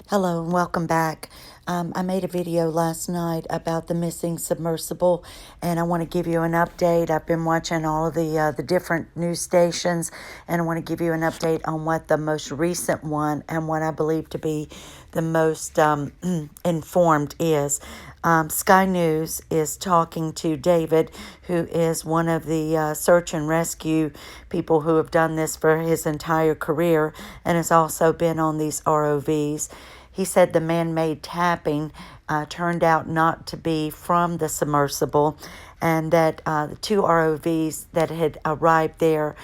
Hello and welcome back. I made a video last night about the missing submersible, and I want to give you an update. I've been watching all of the different news stations, and I want to give you an update on what the most recent one and what I believe to be the most informed is. Sky News is talking to David, who is one of the search and rescue people who have done this for his entire career and has also been on these ROVs. He said the man-made tapping turned out not to be from the submersible, and that the two ROVs that had arrived there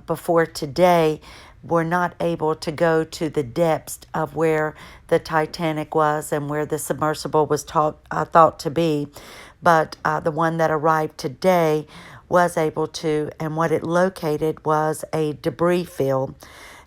before today were not able to go to the depths of where the Titanic was and where the submersible was thought to be. But the one that arrived today was able to, and what it located was a debris field.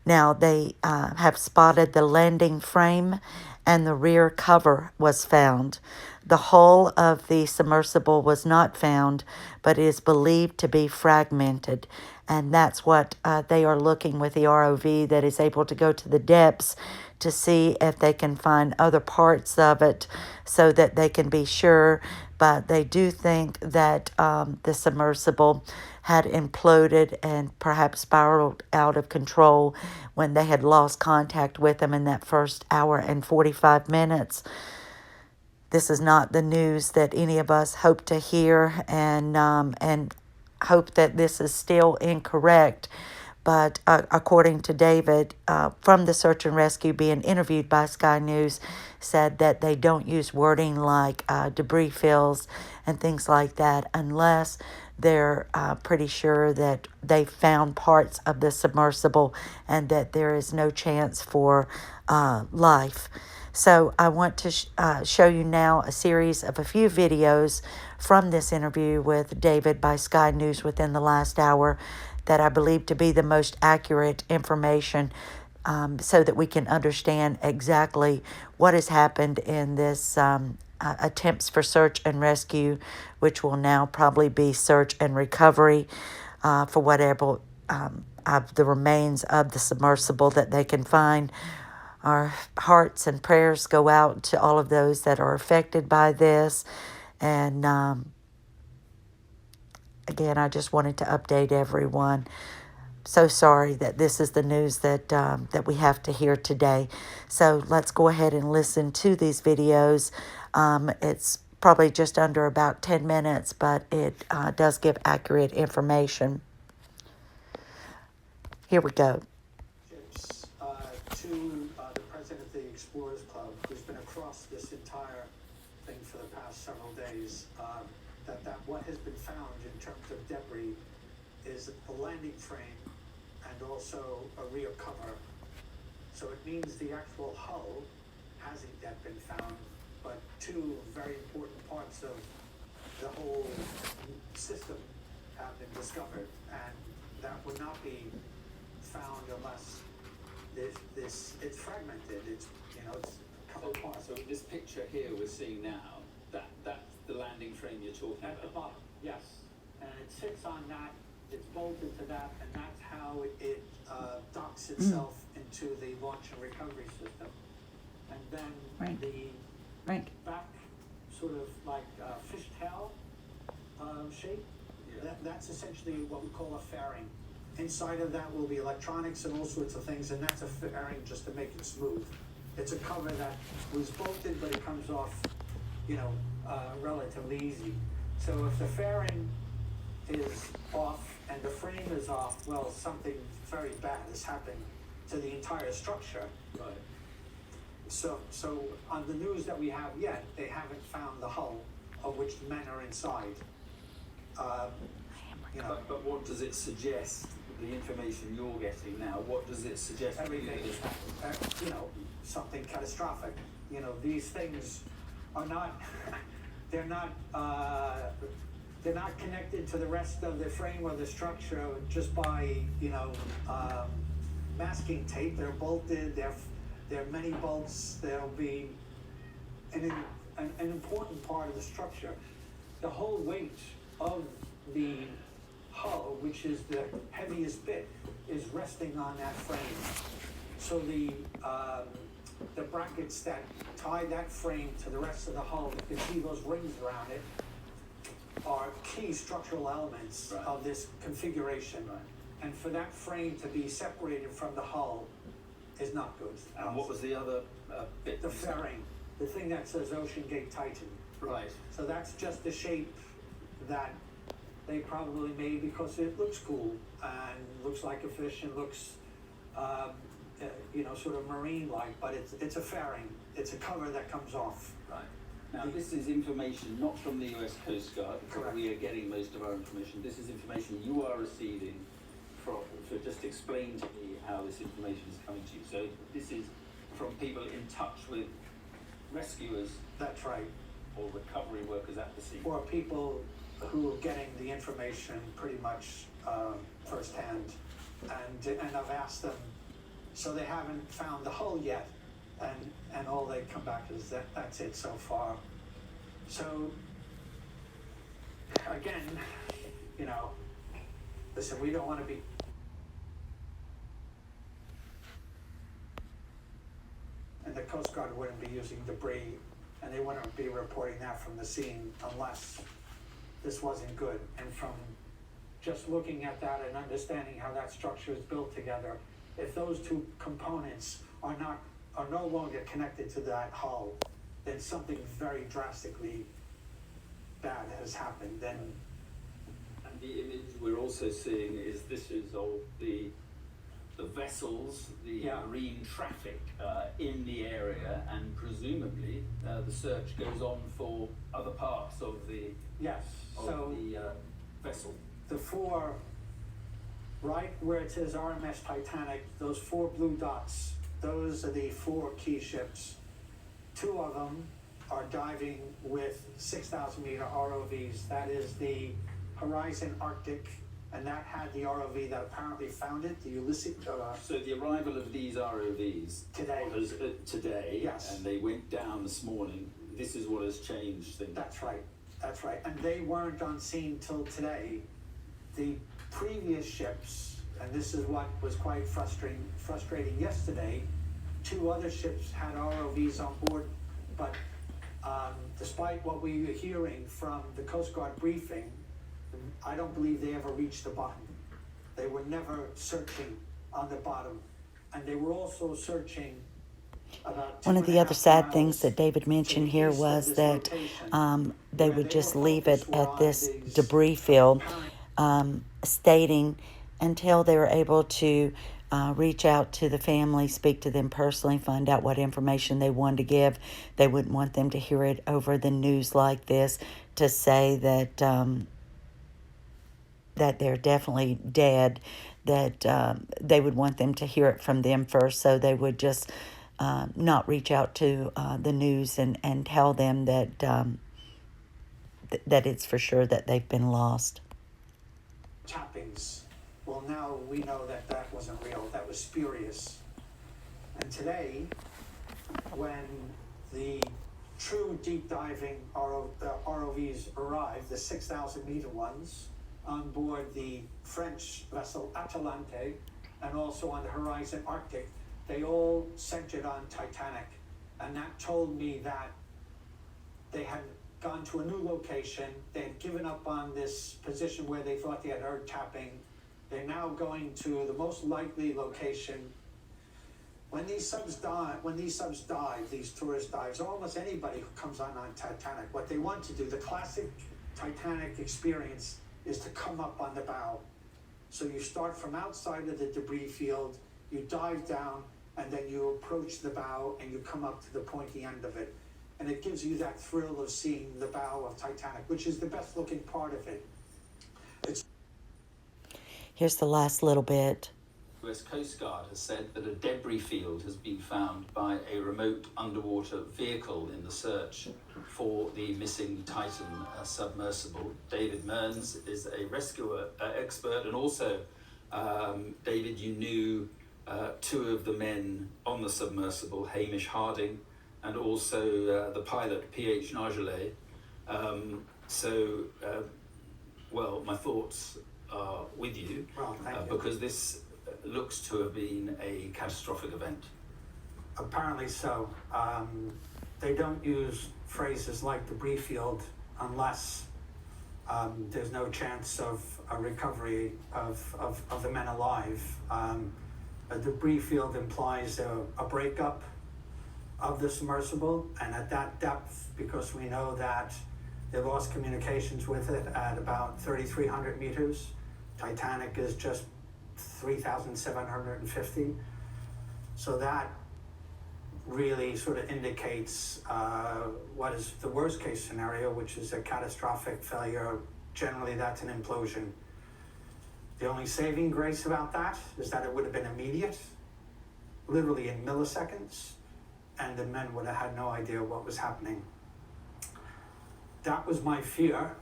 Now, they have spotted the landing frame and the rear cover was found. The hull of the submersible was not found, but is believed to be fragmented. And that's what they are looking with the ROV that is able to go to the depths to see if they can find other parts of it so that they can be sure. But they do think that the submersible had imploded and perhaps spiraled out of control when they had lost contact with them in that first hour and 45 minutes. This is not the news that any of us hope to hear, and hope that this is still incorrect. But according to David, from the search and rescue being interviewed by Sky News, said that they don't use wording like debris fields and things like that unless they're pretty sure that they found parts of the submersible and that there is no chance for life. So I want to show you now a series of a few videos from this interview with David by Sky News within the last hour that I believe to be the most accurate information, so that we can understand exactly what has happened in this attempts for search and rescue, which will now probably be search and recovery for whatever of the remains of the submersible that they can find. Our hearts and prayers go out to all of those that are affected by this. And again, I just wanted to update everyone. So sorry that this is the news that that we have to hear today. So let's go ahead and listen to these videos. It's probably just under about 10 minutes, but it does give accurate information. Here we go. To the president of the Explorers Club, who's been across this entire thing for the past several days, that what has been found in terms of debris is a landing frame and also a rear cover. So it means the actual hull hasn't yet been found, but two very important parts of the whole system have been discovered, and that would not be found unless it's fragmented. It's it's a couple of parts. So this picture here we're seeing now, that's the landing frame you're talking At the about. bottom, yes, and it sits on that. It's bolted to that, and that's how it docks itself into the launch and recovery system. And then the back, sort of like fishtail shape. Yeah. That's essentially what we call a fairing. Inside of that will be electronics and all sorts of things, and that's a fairing just to make it smooth. It's a cover that was bolted, but it comes off, relatively easy. So if the fairing is off and the frame is off, well, something very bad has happened to the entire structure. Right. So on the news that we have yet, they haven't found the hull of which the men are inside. But what does it suggest? The information you're getting now, what does it suggest? Everything is, something catastrophic. These things are not, they're not connected to the rest of the frame or the structure just by, masking tape. They're bolted, there are many bolts. There'll be an important part of the structure. The whole weight of the hull, which is the heaviest bit, is resting on that frame. So the the brackets that tie that frame to the rest of the hull, you can see those rings around it, are key structural elements Right. of this configuration. Right. And for that frame to be separated from the hull is not good. And what was the other bit? The fairing, the thing that says Ocean Gate Titan. Right. So that's just the shape that they probably made because it looks cool and looks like a fish and looks, you know, sort of marine-like, but it's a fairing. It's a cover that comes off. Right. Now, this is information not from the US Coast Guard, because Correct. we are getting most of our information. This is information you are receiving from, so just explain to me how this information is coming to you. So this is from people in touch with rescuers That's right. or recovery workers at the scene. Or people who are getting the information pretty much firsthand. And I've asked them, so they haven't found the hull yet. And all they come back is that's it so far. So, again, you know, listen, we don't want to be and the Coast Guard wouldn't be using debris, and they wouldn't be reporting that from the scene unless this wasn't good. And from just looking at that and understanding how that structure is built together, if those two components are no longer connected to that hull, then something very drastically bad has happened. Then And the image we're also seeing is this is of the vessels, the Yeah. marine traffic in the area, and presumably the search goes on for other parts of the yes, so vessel. the four, right where it says RMS Titanic, those four blue dots, those are the four key ships. Two of them are diving with 6,000 meter ROVs. That is the Horizon Arctic, and that had the ROV that apparently found it, the Ulysses. So the arrival of these ROVs Today. was today, Yes. and they went down this morning. This is what has changed things. That's right, that's right. And they weren't on scene till today. The previous ships, and this is what was quite frustrating yesterday, two other ships had ROVs on board, but despite what we were hearing from the Coast Guard briefing, I don't believe they ever reached the bottom. They were never searching on the bottom. And they were also searching about One of the 2.5 other sad miles things that David to mentioned the here east of was this that location, they where would they just were leave it focused at on this these debris field, apparent stating until they were able to reach out to the family, speak to them personally, find out what information they wanted to give. They wouldn't want them to hear it over the news like this, to say that that they're definitely dead, that they would want them to hear it from them first, so they would just not reach out to the news and tell them that that it's for sure that they've been lost. tappings. Well, now we know that that wasn't real. That was spurious. And today, when the true deep diving ROVs arrived, the 6,000 meter ones, on board the French vessel Atalante and also on the Horizon Arctic, they all centered on Titanic. And that told me that they had gone to a new location. They had given up on this position where they thought they had heard tapping. They're now going to the most likely location. When these subs dive, these tourist dives, almost anybody who comes on Titanic, what they want to do, the classic Titanic experience, is to come up on the bow. So you start from outside of the debris field, you dive down, and then you approach the bow and you come up to the pointy end of it. And it gives you that thrill of seeing the bow of Titanic, which is the best looking part of it. Here's the last little bit. The US Coast Guard has said that a debris field has been found by a remote underwater vehicle in the search for the missing Titan submersible. David Mearns is a rescue expert, and also, David, you knew two of the men on the submersible, Hamish Harding, and also the pilot, P.H. Nargelet. Well, my thoughts are with you, Well, thank you. because this looks to have been a catastrophic event. Apparently so. They don't use phrases like debris field unless there's no chance of a recovery of the men alive. A debris field implies a breakup of the submersible, and at that depth, because we know that they lost communications with it at about 3,300 meters. Titanic is just 3,750. So that really sort of indicates what is the worst case scenario, which is a catastrophic failure. Generally, that's an implosion. The only saving grace about that is that it would have been immediate, literally in milliseconds, and the men would have had no idea what was happening. That was my fear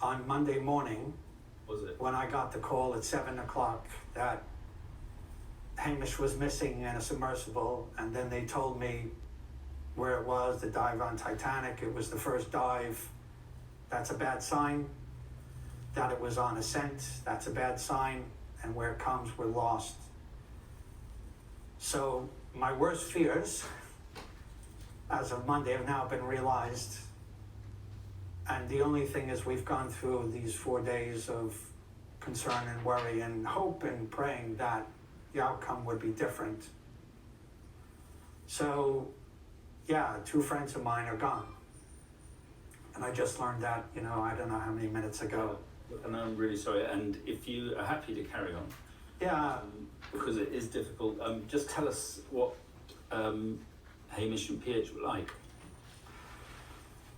on Monday morning. Was it? When I got the call at 7 o'clock that Hamish was missing in a submersible, and then they told me where it was, the dive on Titanic. It was the first dive. That's a bad sign. That it was on ascent, that's a bad sign. And where it comes, we're lost. So my worst fears, as of Monday, have now been realized. And the only thing is we've gone through these 4 days of concern and worry and hope and praying that the outcome would be different. So, yeah, 2 friends of mine are gone. And I just learned that, I don't know how many minutes ago. And I'm really sorry, and if you are happy to carry on, Yeah. Because it is difficult, just tell us what Hamish and PH were like.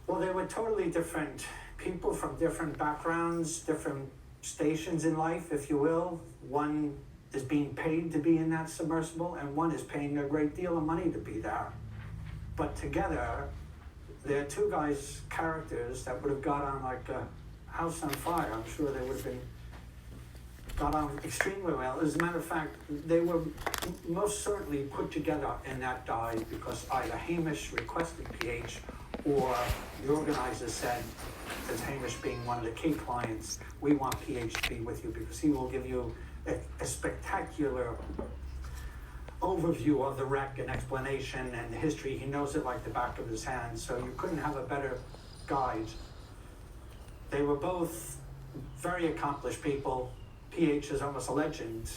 Well, they were totally different people from different backgrounds, different stations in life, if you will. One is being paid to be in that submersible, and one is paying a great deal of money to be there. But together, they're 2 guys' characters that would have got on like a house on fire. I'm sure they would have got on extremely well. As a matter of fact, they were most certainly put together in that dive because either Hamish requested PH or the organizers said, as Hamish being one of the key clients, we want PH to be with you because he will give you a spectacular overview of the wreck and explanation and the history. He knows it like the back of his hand, so you couldn't have a better guide. They were both very accomplished people. PH is almost a legend.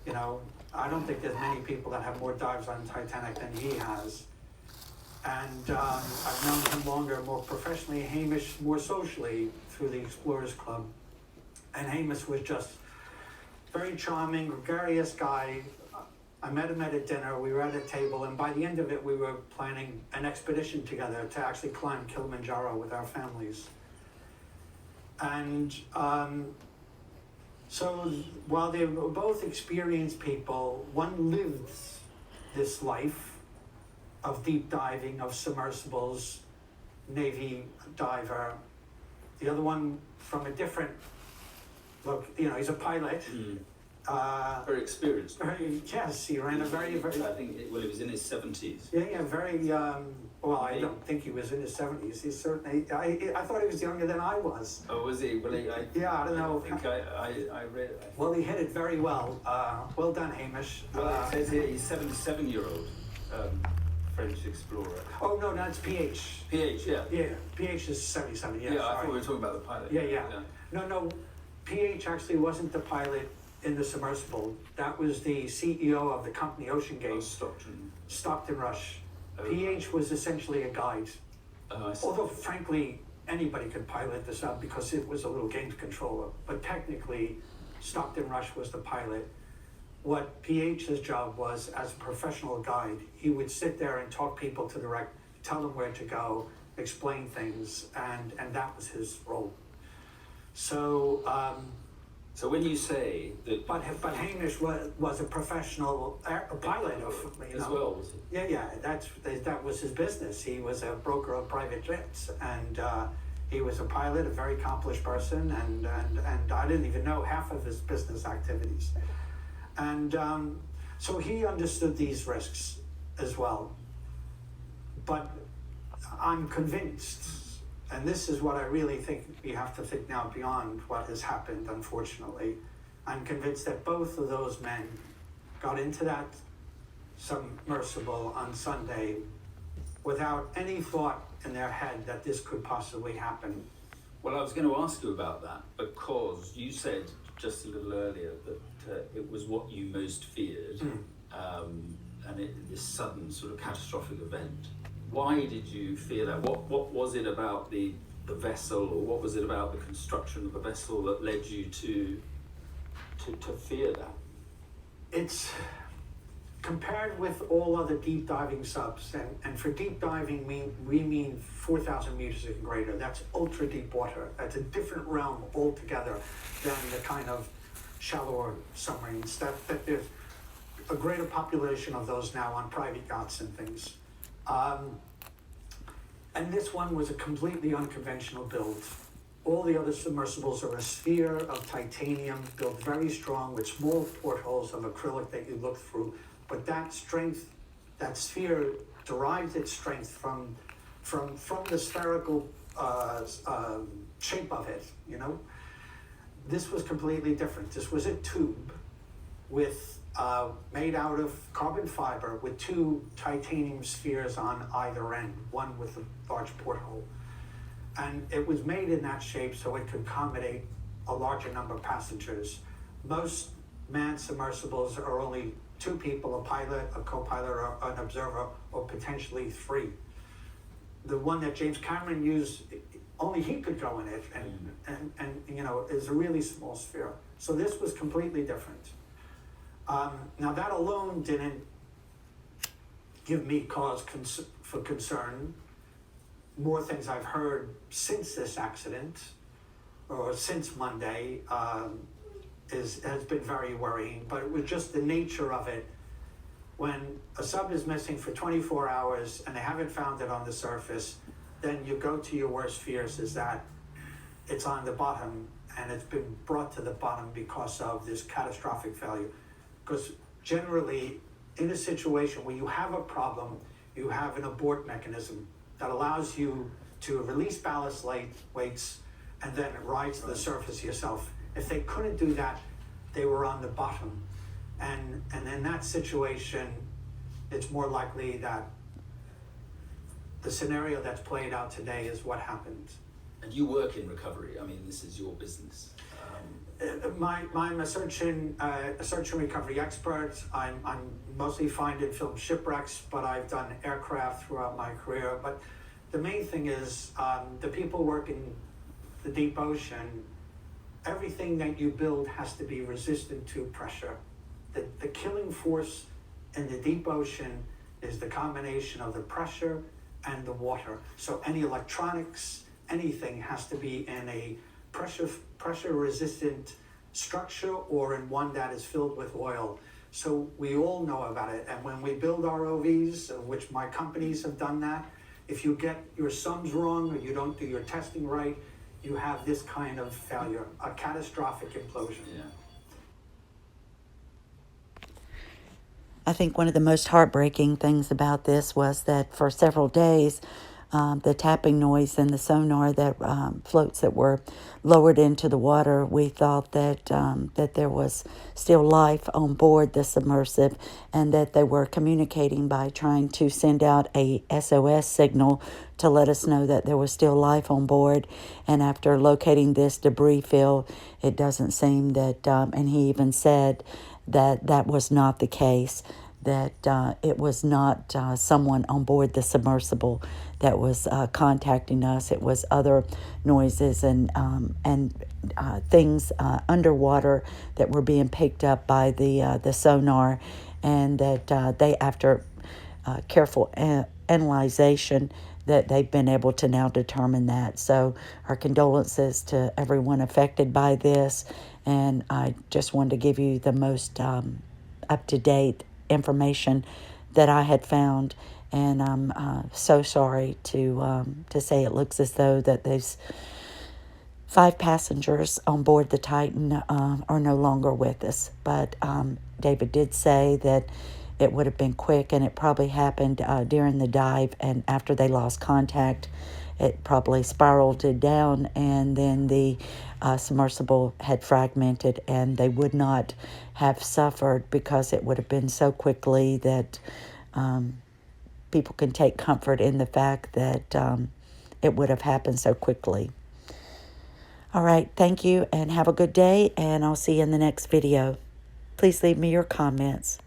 I don't think there's many people that have more dives on Titanic than he has. And I've known him longer, more professionally. Hamish more socially through the Explorers Club. And Hamish was just very charming, gregarious guy. I met him at a dinner. We were at a table, and by the end of it, we were planning an expedition together to actually climb Kilimanjaro with our families. And so while they were both experienced people, one lived this life of deep diving, of submersibles, Navy diver. The other one from a different look, he's a pilot. Very experienced. Yes, he ran a very, very... I think, he was in his 70s. Yeah, very, well, I don't think he was in his 70s. He's certainly, I thought he was younger than I was. Oh, was he? Well, yeah, I don't know. I think I read... Well, he hit it very well. Well done, Hamish. Well, it says here he's 77-year-old French explorer. Oh, no, that's PH. PH, yeah. Yeah, PH is 77, yeah, Yeah, sorry. I thought we were talking about the pilot. Yeah. No, PH actually wasn't the pilot in the submersible. That was the CEO of the company, Ocean Gate. Oh, Stockton Rush. Oh, PH was essentially a guide. Oh, I see. Although, frankly, anybody could pilot the sub because it was a little games controller. But technically, Stockton Rush was the pilot. What PH's job was, as a professional guide, he would sit there and talk people to the wreck, tell them where to go, explain things, and that was his role. So, so when you say that... But Hamish was a professional pilot as well, was he? Yeah, that was his business. He was a broker of private jets, and he was a pilot, a very accomplished person, and I didn't even know half of his business activities. And so he understood these risks as well. But I'm convinced, and this is what I really think we have to think now beyond what has happened, unfortunately. I'm convinced that both of those men got into that submersible on Sunday without any thought in their head that this could possibly happen. Well, I was going to ask you about that because you said just a little earlier that it was what you most feared, this sudden sort of catastrophic event. Why did you fear that? What was it about the vessel, or what was it about the construction of the vessel that led you to fear that? It's compared with all other deep diving subs, and for deep diving we mean 4,000 meters and greater. That's ultra deep water. That's a different realm altogether than the kind of shallower submarines. That there's a greater population of those now on private yachts and things. And this one was a completely unconventional build. All the other submersibles are a sphere of titanium, built very strong with small portholes of acrylic that you look through. But that strength, that sphere derives its strength from the spherical shape of it, you know? This was completely different. This was a tube with made out of carbon fiber with two titanium spheres on either end, one with a large porthole. And it was made in that shape so it could accommodate a larger number of passengers. Most manned submersibles are only two people, a pilot, a co-pilot, or an observer, or potentially three. The one that James Cameron used, only he could go in it, and you know, is a really small sphere. So this was completely different. Now that alone didn't give me cause for concern. More things I've heard since this accident, or since Monday, has been very worrying, but it was just the nature of it. When a sub is missing for 24 hours and they haven't found it on the surface, then you go to your worst fears is that it's on the bottom and it's been brought to the bottom because of this catastrophic failure. Because generally, in a situation where you have a problem, you have an abort mechanism that allows you to release ballast weights and then rise to the surface yourself. If they couldn't do that, they were on the bottom. And in that situation, it's more likely that the scenario that's played out today is what happened. And you work in recovery. I mean, this is your business. I'm a search and recovery expert. I'm mostly finding film shipwrecks, but I've done aircraft throughout my career. But the main thing is the people working the deep ocean, everything that you build has to be resistant to pressure. The killing force in the deep ocean is the combination of the pressure and the water. So any electronics, anything has to be in a pressure resistant structure or in one that is filled with oil. So we all know about it. And when we build ROVs, which my companies have done that, if you get your sums wrong or you don't do your testing right, you have this kind of failure, a catastrophic implosion. Yeah. I think one of the most heartbreaking things about this was that for several days, the tapping noise and the sonar that floats that were lowered into the water, we thought that that there was still life on board the submersible and that they were communicating by trying to send out a SOS signal to let us know that there was still life on board. And after locating this debris field, it doesn't seem that, and he even said that that was not the case, that it was not someone on board the submersible that was contacting us. It was other noises and things underwater that were being picked up by the sonar, and that they, after careful analyzation, that they've been able to now determine that. So our condolences to everyone affected by this, and I just wanted to give you the most up-to-date information that I had found, and I'm so sorry to say it looks as though that there's 5 passengers on board the Titan are no longer with us. But David did say that it would have been quick, and it probably happened during the dive, and after they lost contact, it probably spiraled it down, and then the submersible had fragmented, and they would not have suffered because it would have been so quickly that people can take comfort in the fact that it would have happened so quickly. All right, thank you, and have a good day, and I'll see you in the next video. Please leave me your comments.